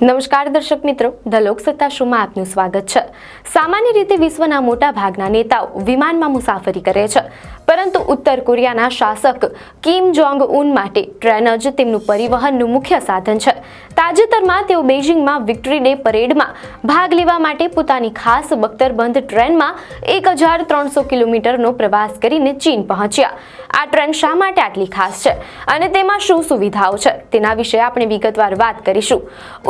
નમસ્કાર દર્શક મિત્રો, ધ લોકસત્તા શોમાં આપનું સ્વાગત છે। સામાન્ય રીતે વિશ્વના મોટા ભાગના નેતાઓ વિમાનમાં મુસાફરી કરે છે, પરંતુ ઉત્તર કોરિયાના શાસક કિમ જોંગ ઉન માટે ટ્રેન જ તેમનું પરિવહનનું મુખ્ય સાધન છે। તાજેતરમાં તેઓ બેઇજિંગમાં વિક્ટરી ડે પરેડમાં ભાગ લેવા માટે પોતાની ખાસ બખ્તરબંધ ટ્રેનમાં 1300 કિલોમીટરનો પ્રવાસ કરીને ચીન પહોંચ્યા। આ ટ્રેન શા માટે આટલી ખાસ છે અને તેમાં શું સુવિધાઓ છે તેના વિશે આપણે વિગતવાર વાત કરીશું।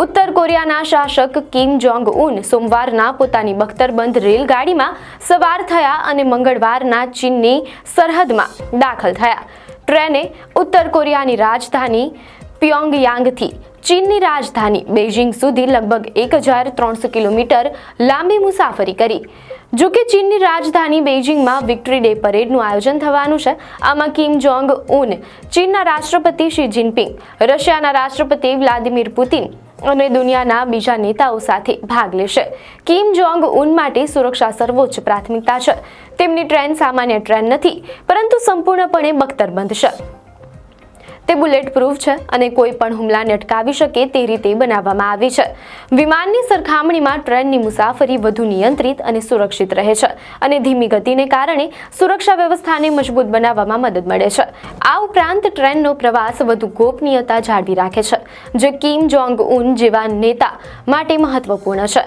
ઉત્તર કોરિયાના શાસક કિમ જોંગ ઉન સોમવારના પોતાની બખ્તરબંધ રેલગાડીમાં સવાર થયા અને મંગળવારના ચીનની સરહદમાં દાખલ થયા। ટ્રેને ઉત્તર કોરિયાની રાજધાની પ્યોંગયાંગથી ચીનની રાજધાની બેઇજિંગ સુધી લગભગ 1300 કિલોમીટર લાંબી મુસાફરી કરી। જો કે ચીનની રાજધાની બેઇજિંગમાં વિક્ટરી ડે પરેડનું આયોજન થવાનું છે। આમાં કિમ જોંગ ઉન ચીનના રાષ્ટ્રપતિ શી જિનપિંગ, રશિયાના રાષ્ટ્રપતિ વ્લાદિમીર પુતિન અને દુનિયાના બીજા નેતાઓ સાથે ભાગ લેશે। કિમ જોંગ ઉન માટે સુરક્ષા સર્વોચ્ચ પ્રાથમિકતા છે। તેમની ટ્રેન સામાન્ય ટ્રેન નથી, પરંતુ સંપૂર્ણપણે બખ્તરબંધ છે। તે બુલેટ પ્રૂફ છે અને કોઈ પણ હુમલાને અટકાવી શકે તે રીતે બનાવવામાં આવી છે। વિમાનની સરખામણીમાં ટ્રેનની મુસાફરી વધુ નિયંત્રિત અને સુરક્ષિત રહે છે અને ધીમી ગતિને કારણે સુરક્ષા વ્યવસ્થાને મજબૂત બનાવવામાં મદદ મળે છે। આ ઉપરાંત ટ્રેનનો પ્રવાસ વધુ ગોપનીયતા જાળવી રાખે છે, જે કિમ જોંગ ઉન જેવા નેતા માટે મહત્વપૂર્ણ છે।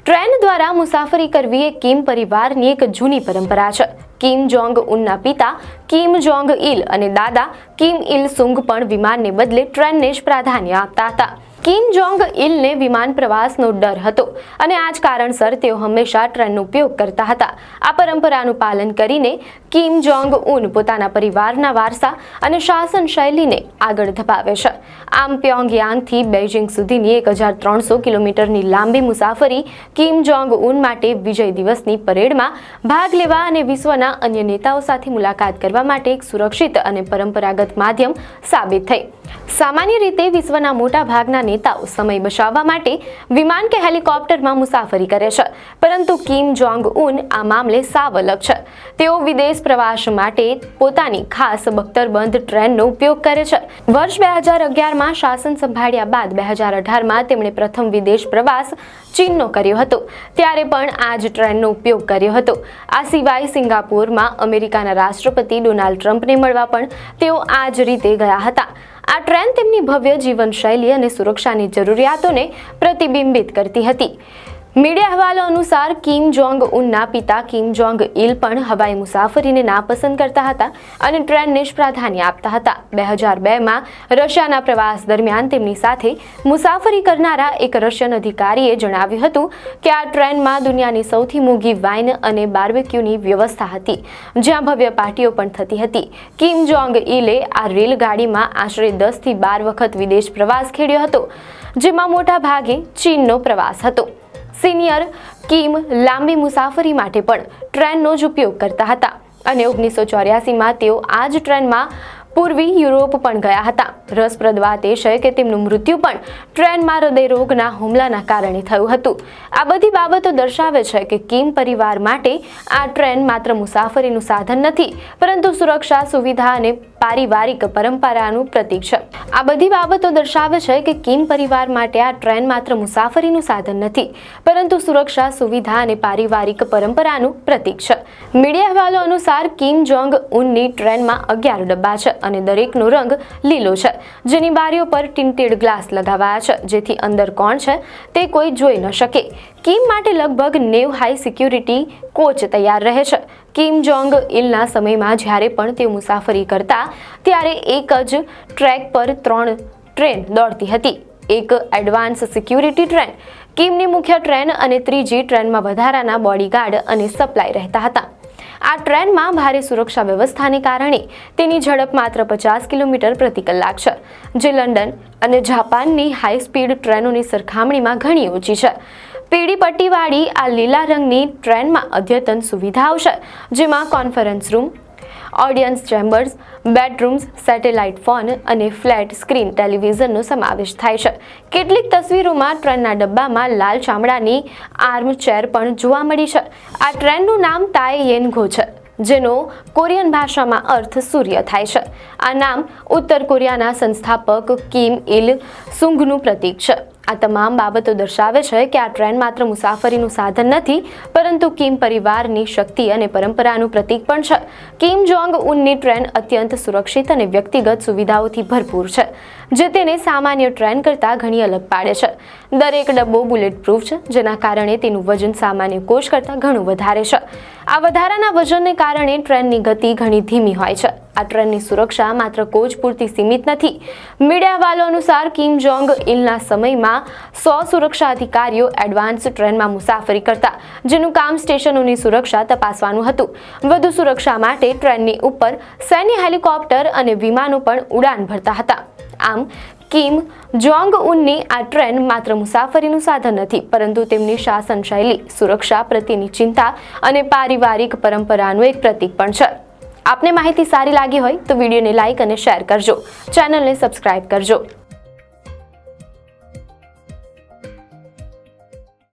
ટ્રેન દ્વારા મુસાફરી કરવી એ કિમ પરિવારની એક જૂની પરંપરા છે। કિમ જોંગ ઉનના પિતા કિમ જોંગ ઇલ અને દાદા કિમ ઇલ સુંગ પણ વિમાનને બદલે ટ્રેનને જ પ્રાધાન્ય આપતા હતા। કિમ જોંગ ઇલને વિમાન પ્રવાસનો ડર હતો અને આ જ કારણસર તેઓ હંમેશા ટ્રેનનો ઉપયોગ કરતા હતા। આ પરંપરાનું પાલન કરીને કિમ જોંગ ઉન પોતાના પરિવારના વારસા અને શાસન શૈલીને આગળ ધપાવે છે। આમ પ્યોંગયાંગથી બેઇજિંગ સુધીની 1300 કિલોમીટરની લાંબી મુસાફરી કિમ જોંગ ઉન માટે વિજય દિવસની પરેડમાં ભાગ લેવા અને વિશ્વના અન્ય નેતાઓ સાથે મુલાકાત કરવા માટે એક સુરક્ષિત અને પરંપરાગત માધ્યમ સાબિત થઈ। સામાન્ય રીતે વિશ્વના મોટા ભાગના નેતાઓ સમય બચાવવા માટે વિમાન કે હેલિકોપ્ટરમાં મુસાફરી કરે છે, પરંતુ કિમ જોંગ ઉન આ મામલે સાવ અલગ છે। તેઓ વિદેશ પ્રવાસ માટે પોતાની ખાસ બખ્તરબંધ ટ્રેનનો ઉપયોગ કરે છે। વર્ષ 2011માં શાસન સંભાળ્યા બાદ 2018માં તેમણે પ્રથમ વિદેશ પ્રવાસ ચીનનો કર્યો હતો, ત્યારે પણ આ જ ટ્રેનનો ઉપયોગ કર્યો હતો। આ સિવાય સિંગાપોરમાં અમેરિકાના રાષ્ટ્રપતિ ડોનાલ્ડ ટ્રમ્પને મળવા પણ તેઓ આ જ રીતે ગયા હતા। આ ટ્રેન તેમની ભવ્ય જીવનશૈલી અને સુરક્ષાની જરૂરિયાતોને પ્રતિબિંબિત કરતી હતી। મીડિયા અહેવાલો અનુસાર કિમ જોંગ ઉનના પિતા કિમ જોંગ ઇલ પણ હવાઈ મુસાફરીને નાપસંદ કરતા હતા અને ટ્રેનને જ પ્રાધાન્ય આપતા હતા। 2002માં રશિયાના પ્રવાસ દરમિયાન તેમની સાથે મુસાફરી કરનારા એક રશિયન અધિકારીએ જણાવ્યું હતું કે આ ટ્રેનમાં દુનિયાની સૌથી મોંઘી વાઇન અને બાર્બેક્યુની વ્યવસ્થા હતી, જ્યાં ભવ્ય પાર્ટીઓ પણ થતી હતી। કિમ જોંગ ઇલે આ રેલગાડીમાં આશરે 10 થી 12 વખત વિદેશ પ્રવાસ ખેડ્યો હતો, જેમાં મોટા ભાગે ચીનનો પ્રવાસ હતો। સિનિયર કિમ લાંબી મુસાફરી માટે પણ ટ્રેનનો જ ઉપયોગ કરતા હતા અને 1984માં તેઓ આ જ ટ્રેનમાં પૂર્વી યુરોપ પણ ગયા હતા। રસપ્રદ વાત એ છે કે તેમનું મૃત્યુ પણ ટ્રેનમાં હૃદયરોગના હુમલાના કારણે થયું હતું। આ બધી બાબતો દર્શાવે છે કે કિમ પરિવાર માટે આ ટ્રેન માત્ર મુસાફરીનું સાધન નથી, પરંતુ સુરક્ષા, સુવિધા અને પારિવારિક પરંપરાનું પ્રતીક છે। આ બધી બાબતો દર્શાવે છે કે કિમ પરિવાર માટે આ ટ્રેન માત્ર મુસાફરીનું સાધન નથી, પરંતુ સુરક્ષા, સુવિધા અને પારિવારિક પરંપરાનું પ્રતીક છે। મીડિયા અહેવાલો અનુસાર કિમ જોંગ ઉનની ટ્રેનમાં 11 ડબ્બા છે અને દરેકનો રંગ લીલો છે, જેની બારીઓ પર ટિન્ટેડ ગ્લાસ લગાવાયા છે, જેથી અંદર કોણ છે તે કોઈ જોઈ ન શકે। કિમ માટે લગભગ 90 હાઈ સિક્યુરિટી કોચ તૈયાર રહે છે। કિમ જોંગ ઇલના સમયમાં જ્યારે પણ તેઓ મુસાફરી કરતા ત્યારે એક જ ટ્રેક પર 3 ટ્રેન દોડતી હતી, એક એડવાન્સ સિક્યુરિટી ટ્રેન, કિમની મુખ્ય ટ્રેન અને ત્રીજી ટ્રેનમાં વધારાના બોડીગાર્ડ અને સપ્લાય રહેતા હતા। આ ટ્રેનમાં ભારે સુરક્ષા વ્યવસ્થાને કારણે તેની ઝડપ માત્ર 50 કિલોમીટર પ્રતિ કલાક છે, જે લંડન અને જાપાનની હાઈ સ્પીડ ટ્રેનોની સરખામણીમાં ઘણી ઓછી છે। પીળી પટ્ટીવાળી આ લીલા રંગની ટ્રેનમાં અદ્યતન સુવિધાઓ છે, જેમાં conference room, audience chambers, bedrooms, satellite phone અને ફ્લેટ સ્ક્રીન ટેલિવિઝનનો સમાવેશ થાય છે। કેટલીક તસવીરોમાં ટ્રેનના ડબ્બામાં લાલ ચામડાની આર્મ ચેર પણ જોવા મળી છે। આ ટ્રેનનું નામ તાય યેનગો છે, જેનો કોરિયન ભાષામાં અર્થ સૂર્ય થાય છે। આ નામ ઉત્તર કોરિયાના સંસ્થાપક કિમ ઇલ સુંગનું પ્રતીક છે। આ તમામ બાબતો દર્શાવે છે કે આ ટ્રેન માત્ર મુસાફરીનું સાધન નથી, પરંતુ કિમ પરિવારની શક્તિ અને પરંપરાનું પ્રતીક પણ છે. કિમ જોંગ ઉનની ટ્રેન અત્યંત સુરક્ષિત અને વ્યક્તિગત સુવિધાઓથી ભરપૂર છે, જે તેને સામાન્ય ટ્રેન કરતાં ઘણી અલગ પાડે છે. દરેક ડબ્બો બુલેટ પ્રૂફ છે, જેના કારણે તેનું વજન સામાન્ય કોચ કરતાં ઘણું વધારે છે. આ વધારાના વજનને કારણે ટ્રેનની ગતિ ઘણી ધીમી હોય છે. આ ટ્રેનની સુરક્ષા માત્ર કોચ પૂરતી સીમિત નથી. મીડિયા અહેવાલો અનુસાર કિમ જોંગ ઇલના સમયમાં 100 સુરક્ષા અધિકારીઓ એડવાન્સ ટ્રેનમાં મુસાફરી કરતા, જેનું કામ સ્ટેશનોની સુરક્ષા તપાસવાનું હતું. વધુ સુરક્ષા માટે ટ્રેનની ઉપર સૈન્ય હેલિકોપ્ટર અને વિમાનો પણ ઉડાન ભરતા હતા. આમ કિમ જોંગ ઉનની આ ટ્રેન માત્ર મુસાફરીનું સાધન નથી, પરંતુ તેમની શાસન શૈલી, સુરક્ષા પ્રત્યેની ચિંતા અને પારિવારિક પરંપરાનું એક પ્રતીક પણ છે. આપને માહિતી સારી લાગી હોય તો વિડીયોને લાઇક અને શેર કરજો. ચેનલને સબસ્ક્રાઇબ કરજો.